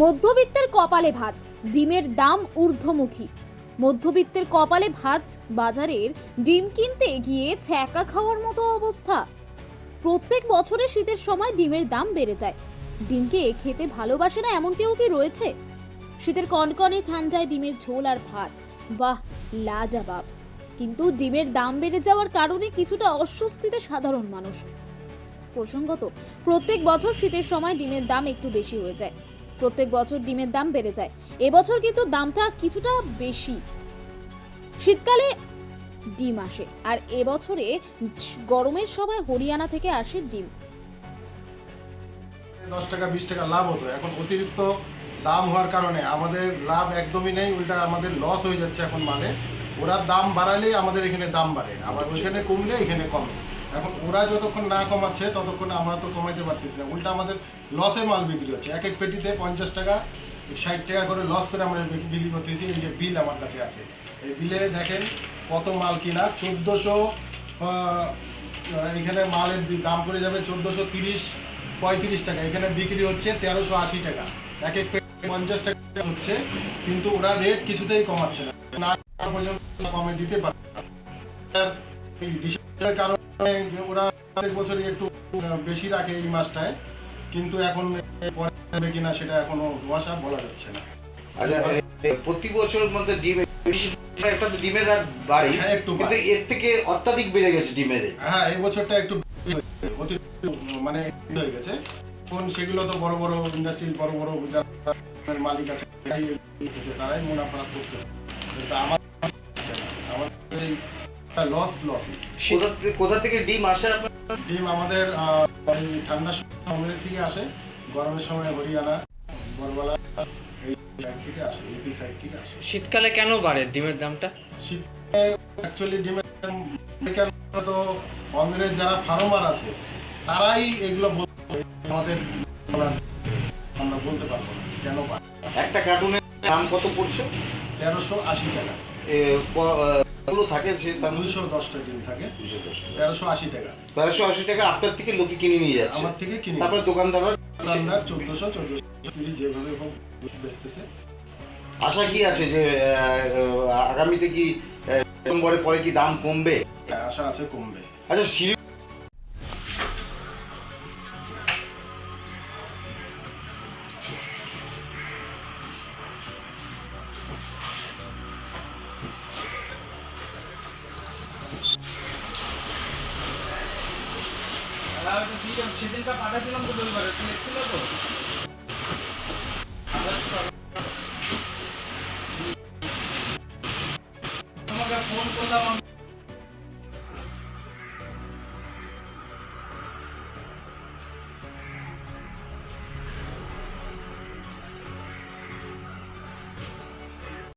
মধ্যবিত্তের কপালে ভাঁজ, ডিমের দাম ঊর্ধ্বমুখী। মধ্যবিত্তের কপালে ভাঁজ, বাজারের ডিম কিনতে গিয়ে ছ্যাঁকা খাওয়ার মতো অবস্থা। প্রত্যেক বছরে শীতের সময় ডিমের দাম বেড়ে যায়। ডিমকে খেতে ভালোবাসে না এমন কেউ কি রয়েছে? শীতের কনকনে ঠান্ডায় ডিমের ঝোল আর ভাত, বাহ, লাজবাব। কিন্তু ডিমের দাম বেড়ে যাওয়ার কারণে কিছুটা অস্বস্তিতে সাধারণ মানুষ। প্রসঙ্গত, প্রত্যেক বছর শীতের সময় ডিমের দাম একটু বেশি হয়ে যায়। প্রত্যেক বছর ডিমের দাম বেড়ে যায়, এবছর কিন্তু দামটা কিছুটা বেশি। শীতকালে ডিম আসে, আর এবছরে গরমের সময় হরিয়ানা থেকে আসে ডিম। 10 টাকা 20 টাকা লাভ হতো, এখন অতিরিক্ত দাম হওয়ার কারণে আমাদের লাভ একদমই নেই, উল্টা আমাদের লস হয়ে যাচ্ছে। এখন মানে ওরা দাম বাড়ালেই আমাদের এখানে দাম বাড়ে, আবার ওইখানে কমলে এখানে কমে। এখন ওরা যতক্ষণ না কমাচ্ছে ততক্ষণ আমরা তো কমাইতে পারতেছি না, উল্টা আমাদের লসে মাল বিক্রি হচ্ছে। এক এক পেটিতে 50 টাকা 60 টাকা করে লস করে আমরা বিক্রি করতেছি। এই যে বিল আমার কাছে আছে, এই বিলে দেখেন কত মাল কিনা। 1400 এখানে মালের দাম করে যাবে 1430-35 টাকা, এখানে বিক্রি হচ্ছে 1380 টাকা। এক এক 50 টাকা হচ্ছে, কিন্তু ওরা রেট কিছুতেই কমাচ্ছে না, না পর্যন্ত কমে দিতে পারে। এই ডিসেম্বরের কারণে ওরা প্রত্যেক বছরই একটু বেশি রাখে এই মাসটায়, কিন্তু এখন পরে কিনা সেটা এখনো কুয়াশা বলা যাচ্ছে না। আচ্ছা, প্রতি বছর মধ্যে একটা তো ডিমের দাম বাড়ে, হ্যাঁ, একটু কিন্তু এর থেকে অত্যাধিক বেড়ে গেছে ডিমের। হ্যাঁ, এই বছরটা একটু মানে হয়ে গেছে। এখন সেগুলো তো বড় বড় ইন্ডাস্ট্রি, বড় বড় যারা মালিক আছে তারাই মুনাফা করতেছে, কিন্তু আমাদের লসই। কোথা থেকে ডিম আসে আপনার? ডিম আমাদের ঠান্ডার সময় থেকে আসে, গরমের সময় হরিয়ানা, বরবালা এই সাইড থেকে আসে, ইউপি সাইড থেকে আসে। শীতকালে কেন বাড়ে ডিমের দামটা? শীতকালে অ্যাকচুয়ালি ডিমের দাম কেন, তো অন্ধ্রের যারা ফার্মার আছে তারাই এগুলো আমাদের আমরা বলতে পারবো না কেন বাড়ে। একটা কার্টুনের দাম কত পড়ছে? 1380 টাকা গুলো থাকে, সে তার 210টা ডিম থাকে, 210 1380 টাকা। টাকা। 1380 টাকা আপনার থেকে লোকে কিনে নিয়ে যাচ্ছে, আমার থেকে কিনে, তারপরে দোকানদার 1430 যেভাবে হোক বেচতেছে। আশা কি আছে যে আগামীতে কি ডিসেম্বরের পরে কি দাম কমবে? আশা আছে কমবে। আচ্ছা, সেদিনটা পাঠাচ্ছিলাম তো রবিবারে, ছিল তো তোমাকে ফোন করলাম।